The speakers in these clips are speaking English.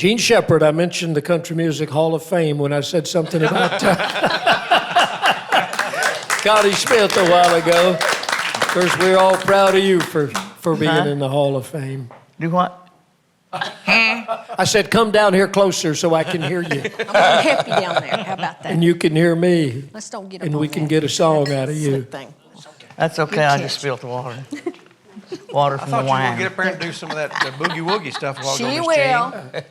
Jean Shepard, I mentioned the Country Music Hall of Fame when I said something about Connie Smith a while ago. Of course, we're all proud of you for being in the Hall of Fame. Do what? I said, come down here closer so I can hear you. I'm gonna help you down there. How about that? And you can hear me. Let's don't get up And on we can that. get a song out of you. Thing. That's okay, I just spilled the water. Water I from thought the you were wine. going to get up there and do some of that boogie-woogie stuff while She ago, Miss will. Jean.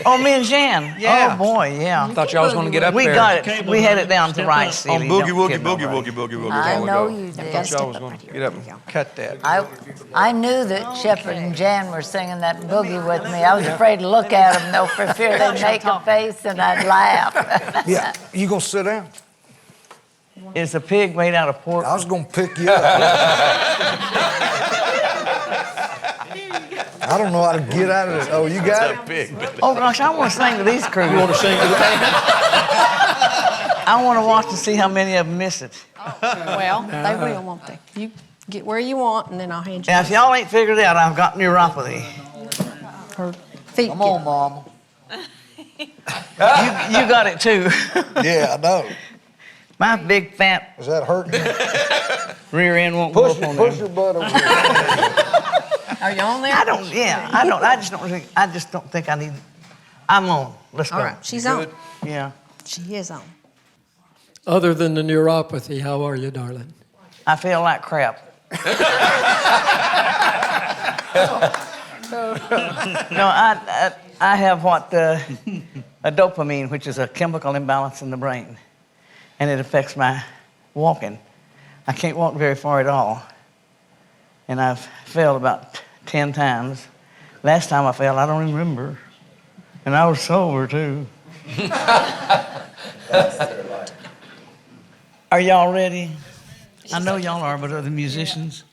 Oh, me and Jan? Yeah. Oh, boy, yeah. I thought y'all was going to get up We there. got it. We had it down to right, Celie. On boogie-woogie, Don't kid boogie-woogie, nobody. boogie-woogie. I while know ago. you I did. thought y'all was going to get up and cut that. I knew that Shepard and Jan were singing that boogie with me. I was afraid to look at them, though, for fear they'd make a face and I'd laugh. Yeah, you gonna sit down? Is a pig made out of pork? I was gonna pick you up. I don't know how to get out of this. Oh, you got it? Oh, gosh, I want to sing to these crews. You want to sing to the band? I want to watch and see how many of them miss it. Well, they will, won't they? You get where you want, and then I'll hand you Now, if y'all ain't figured it out, I've got neuropathy. her feet. Come on, Mom. You got it, too. Yeah, I know. My big, fat Is that hurting? rear end won't go Push, up on push there. your butt over there. Are you on there? I just don't think I need... I'm on. Let's go. All right, she's on. Yeah. She is on. Other than the neuropathy, how are you, darling? I feel like crap. No, I have what a dopamine, which is a chemical imbalance in the brain, and it affects my walking. I can't walk very far at all, and I've failed about 10 times. Last time I failed, I don't even remember, and I was sober too. Are y'all ready? I know y'all are, but are the musicians?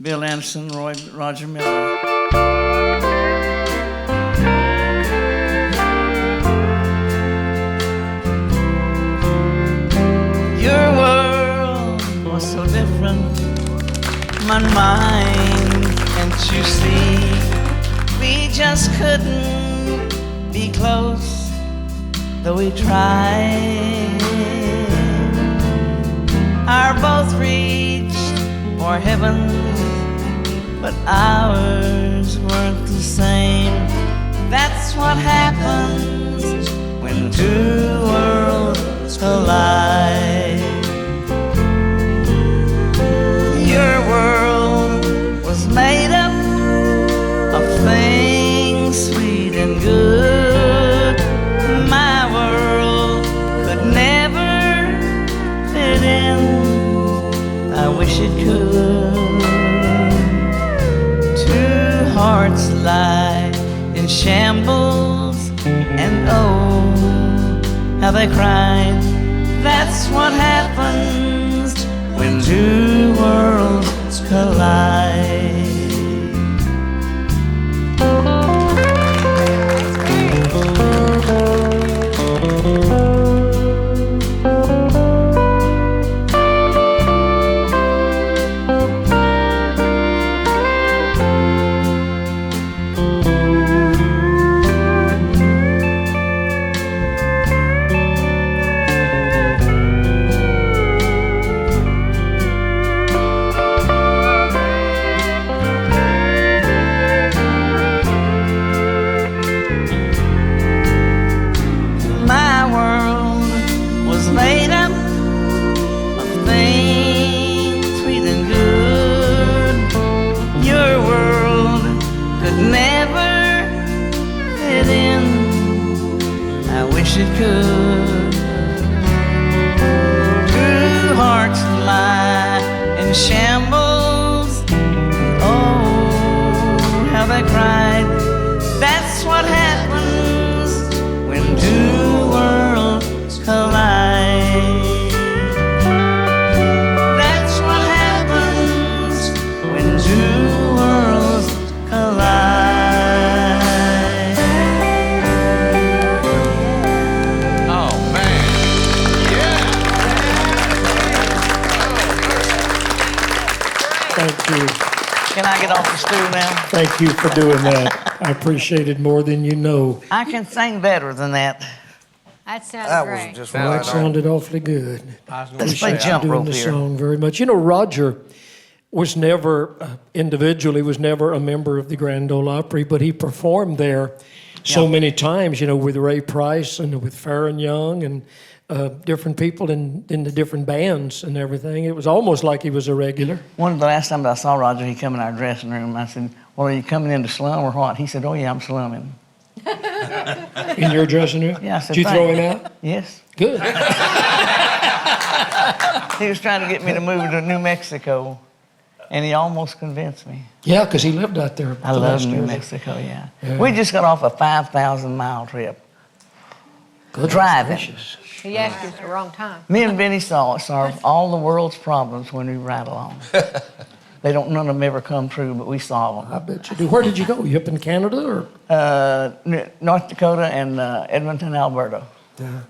Bill Anderson, Roger Miller. Your world was so different, my mind, can't you see? We just couldn't be close, though we tried. Our both reached for heaven, but ours weren't the same. That's what happens when two worlds collide. Your world was made up of things sweet and good. My world could never fit in. I wish it could. Two hearts lie in shambles, and oh, how they cried. That's what happens when two worlds collide. It could. Two hearts lie in shambles, oh, how they cried. That's what happens when two worlds collide. That's what happens when two worlds collide. Thank you. Can I get off the stool now? Thank you for doing that. I appreciate it more than you know. I can sing better than that. That sounded That great. was just Well, that right on. sounded awfully good. I was gonna Let's play say, jump Doing rope the here. song very much. You know, Roger was never individually was never a member of the Grand Ole Opry, but he performed there so many times. You know, with Ray Price and with Farron Young and different people in the different bands and everything. It was almost like he was a regular. One of the last times I saw Roger, he come in our dressing room. I said, "Well, are you coming in to slum or what?" He said, "Oh yeah, I'm slumming." In your dressing room? Yeah, I said, Did you throw "Thanks." him out? Yes. Good. He was trying to get me to move to New Mexico, and he almost convinced me. Yeah, because he lived out there. I the love last New year. Mexico, yeah. Yeah. We just got off a 5,000-mile trip. Goodness Driving. gracious. He asked you at the wrong time. Me and Benny solve all the world's problems when we ride along. None of them ever come true, but we solve I bet you do. Where did you go? You up in Canada or? them. North Dakota and Edmonton, Alberta.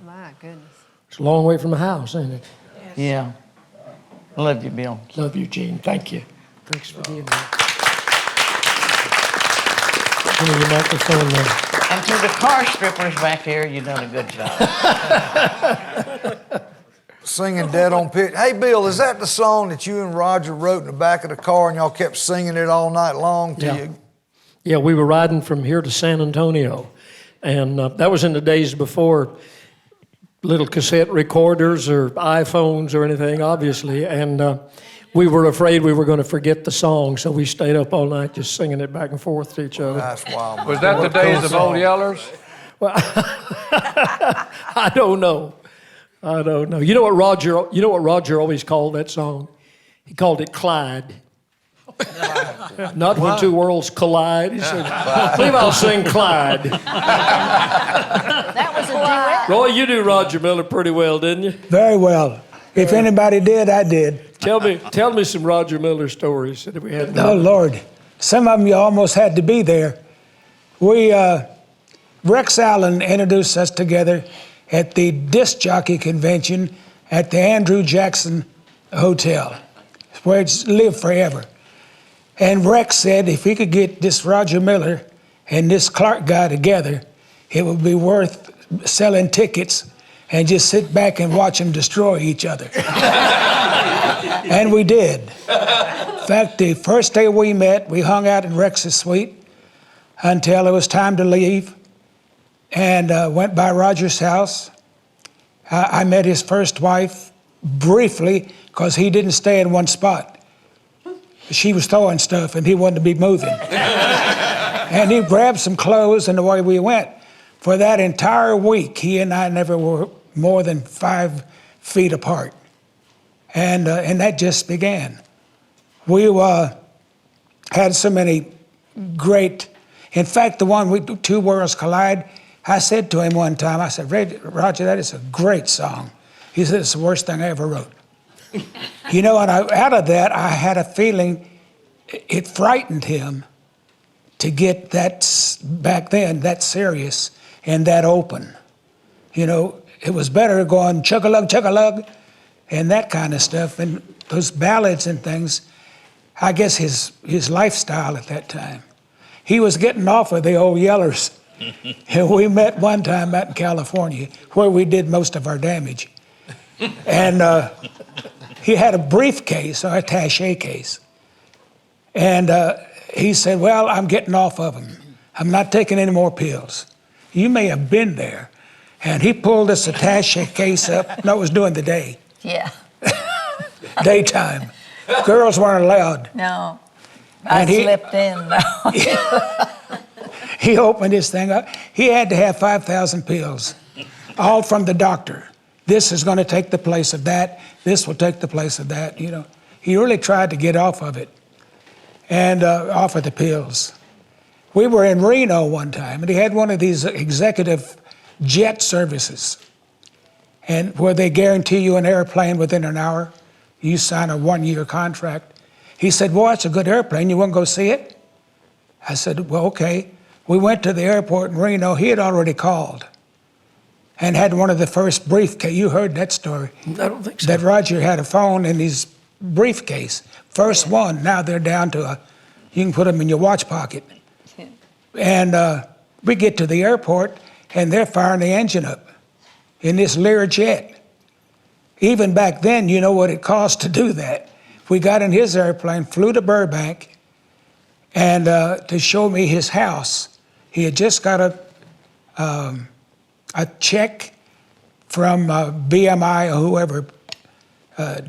My goodness. It's a long way from the house, ain't it? Yeah. Love you, Bill. Love you, Gene. Thank you. Thanks for being here. Give me your microphone there. And to the car strippers back there, you done a good job. Singing Dead on Pitch. Hey, Bill, is that the song that you and Roger wrote in the back of the car and y'all kept singing it all night long till Yeah. you... Yeah, we were riding from here to San Antonio, and that was in the days before little cassette recorders or iPhones or anything, obviously, and we were afraid we were going to forget the song, so we stayed up all night just singing it back and forth to each other. That's wild. was that the days of Old Yellers? I don't know. You know what Roger always called that song? He called it Clyde. Not when two worlds collide. He said, I believe I'll sing Clyde. That was a duet. Roy, you knew Roger Miller pretty well, didn't you? Very well. If anybody did, I did. Tell me some Roger Miller stories that we had. Oh, Lord. Some of them you almost had to be there. Rex Allen introduced us together at the disc jockey convention at the Andrew Jackson Hotel, where it's lived forever. And Rex said if he could get this Roger Miller and this Clark guy together, it would be worth selling tickets and just sit back and watch them destroy each other. And we did. In fact, the first day we met, we hung out in Rex's suite until it was time to leave, and went by Roger's house. I met his first wife briefly because he didn't stay in one spot. She was throwing stuff and he wanted to be moving. And he grabbed some clothes and away we went. For that entire week, he and I never were more than 5 feet apart. And that just began. We had so many great, in fact, the one, Two Worlds Collide, I said to him one time, I said, Roger, that is a great song. He said, it's the worst thing I ever wrote. You know, and out of that, I had a feeling it frightened him to get that, back then, that serious and that open. You know, it was better going chug-a-lug, chug-a-lug, and that kind of stuff. And those ballads and things, I guess his lifestyle at that time. He was getting off of the old Yellers. And we met one time out in California where we did most of our damage. And he had a briefcase, or a attaché case. And he said, well, I'm getting off of them. I'm not taking any more pills. You may have been there. And he pulled this attaché case up. No, it was during the day. Yeah. Daytime. Girls weren't allowed. No. I And he- slipped in, though. He opened this thing up. He had to have 5,000 pills, all from the doctor. This is going to take the place of that. This will take the place of that, you know. He really tried to get off of it and off of the pills. We were in Reno one time, and he had one of these executive jet services, and where they guarantee you an airplane within an hour. You sign a 1-year contract. He said, well, that's a good airplane. You want to go see it? I said, well, okay. We went to the airport in Reno. He had already called and had one of the first briefcase. You heard that story. I don't think so. That Roger had a phone in his briefcase. First one. Now they're down to you can put them in your watch pocket. And we get to the airport, and they're firing the engine up in this Lear jet. Even back then, you know what it cost to do that. We got in his airplane, flew to Burbank, and to show me his house. He had just got a check from BMI or whoever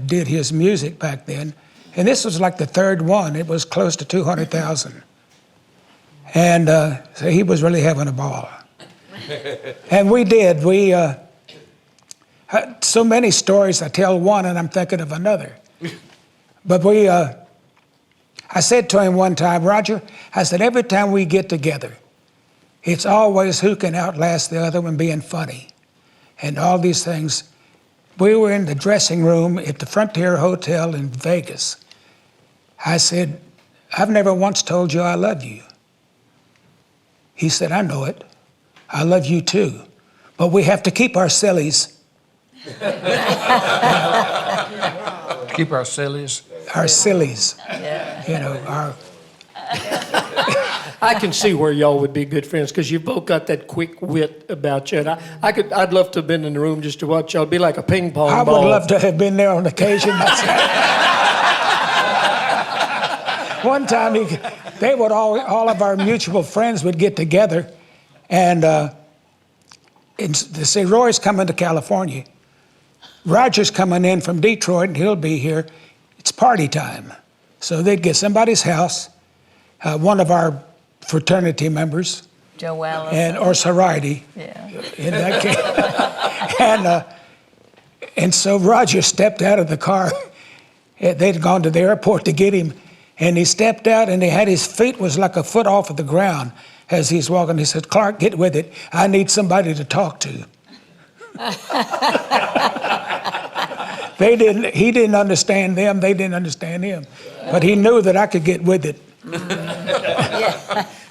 did his music back then. And this was like the third one. It was close to 200,000. And so he was really having a ball. And we did. We had so many stories. I tell one and I'm thinking of another. But I said to him one time, Roger, I said, every time we get together, it's always who can outlast the other one being funny. And all these things. We were in the dressing room at the Frontier Hotel in Vegas. I said, I've never once told you I love you. He said, I know it. I love you too. But we have to keep our sillies. Keep our sillies. Our sillies. Yeah. You know, our... I can see where y'all would be good friends because you both got that quick wit about you. And I'd love to have been in the room just to watch y'all. It'd be like a ping pong I ball. would love to have been there on occasion myself. One time, all of our mutual friends would get together, and they say, Roy's coming to California. Roger's coming in from Detroit, and he'll be here. It's party time. So they'd get somebody's house, one of our fraternity members, Joe Wallace. or sorority, Yeah. in that case. And so Roger stepped out of the car. They'd gone to the airport to get him. And he stepped out, and his feet was like a foot off of the ground as he's walking. He said, Clark, get with it. I need somebody to talk to. He didn't understand them. They didn't understand him. But he knew that I could get with it.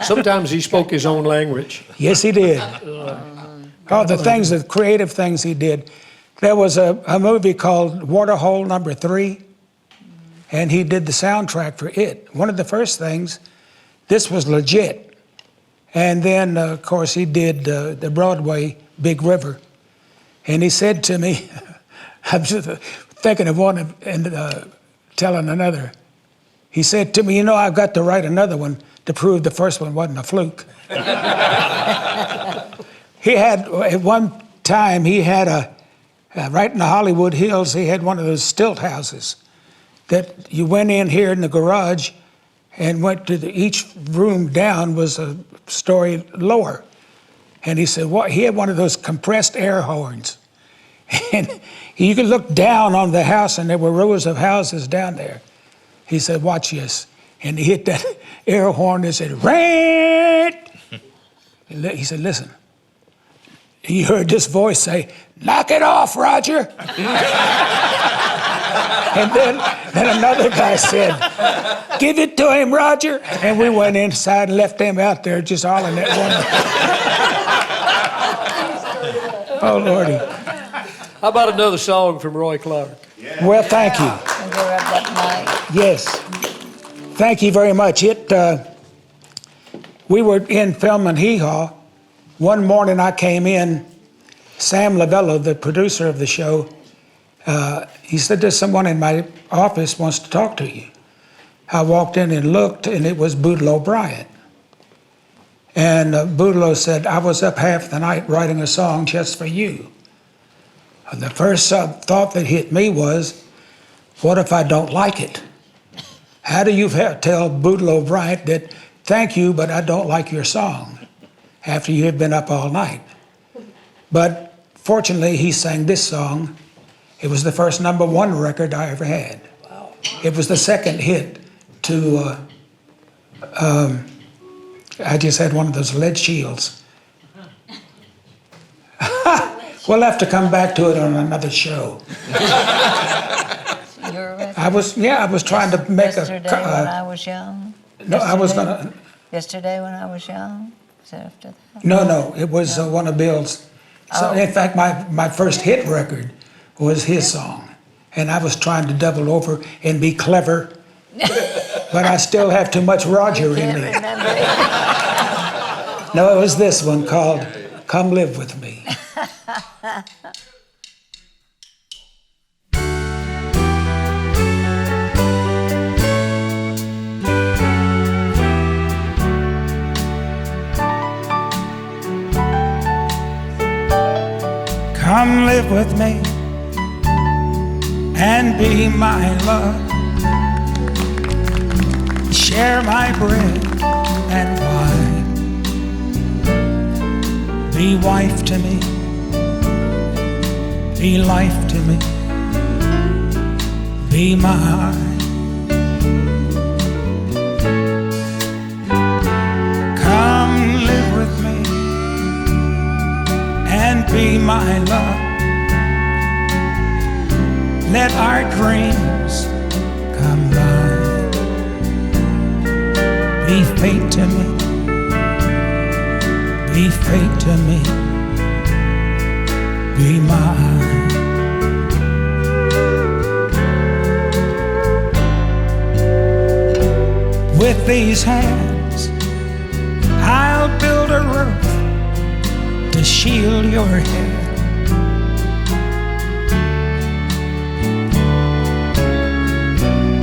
Sometimes he spoke his own language. Yes, he did. All the creative things he did. There was a movie called Waterhole Number 3. And he did the soundtrack for it. One of the first things, this was legit. And then, of course, he did the Broadway Big River. And he said to me, I'm just thinking of one and telling another. He said to me, I've got to write another one to prove the first one wasn't a fluke. He had, at one time, right in the Hollywood Hills, he had one of those stilt houses that you went in here in the garage and went to each room down was a story lower. And he said, he had one of those compressed air horns. And you could look down on the house and there were rows of houses down there. He said, watch this. And he hit that air horn and said, Rant! He said, listen. He heard this voice say, knock it off, Roger. And then another guy said, give it to him, Roger. And we went inside and left them out there just hollering at one. Oh, Lordy. How about another song from Roy Clark? Yeah. Well, thank you. And go right that night. Yes. Thank you very much. We were in filming Hee Haw. One morning I came in, Sam Lavello, the producer of the show, he said, there's someone in my office wants to talk to you. I walked in and looked, and it was Boodle O'Brien. And Boodle said, I was up half the night writing a song just for you. And the first thought that hit me was, what if I don't like it? How do you tell Boodle O'Brien that, thank you, but I don't like your song, after you have been up all night? But fortunately, he sang this song. It was the first #1 record I ever had. Wow. It was the second hit to, I just had one of those lead shields. We'll have to come back to it on another show. I was trying to make Yesterday when I was young? No, I was gonna. Yesterday when I was young? Is that after that? No, it was one of Bill's. So, in fact, my first hit record was his song. And I was trying to double over and be clever, but I still have too much Roger in Can't me. remember it. No, it was this one called Come Live With Me. Come live with me and be my love. Share my bread and wine. Be wife to me, be life to me, be mine. Come live with me and be my love. Let our dreams combine. Be fate to me, be fate to me, be mine. With these hands, I'll build a roof to shield your head.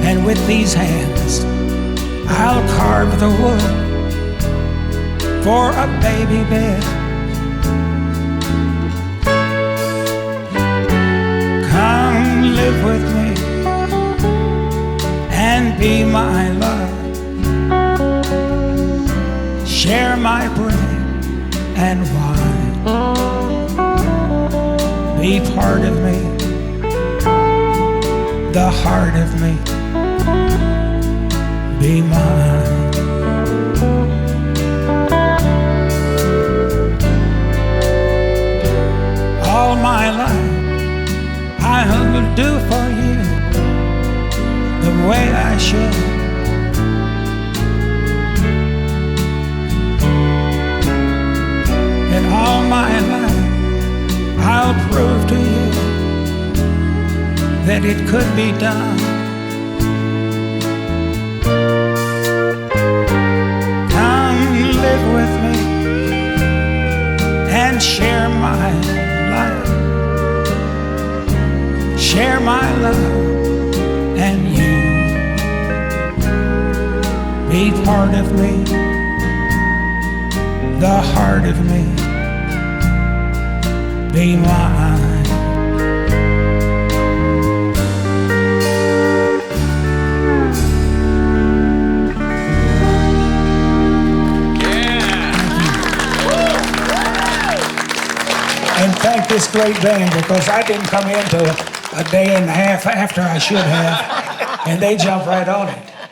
And with these hands, I'll carve the wood for a baby bed. Come live with me and be my love. Share my bread and wine. Be part of me, the heart of me. Be mine. All my life I will do for you the way I should. And all my life I'll prove to you that it could be done. Live with me and share my life, share my love, and you be part of me, the heart of me, be mine. And thank this great band, because I didn't come in till a day and a half after I should have, and they jumped right on it.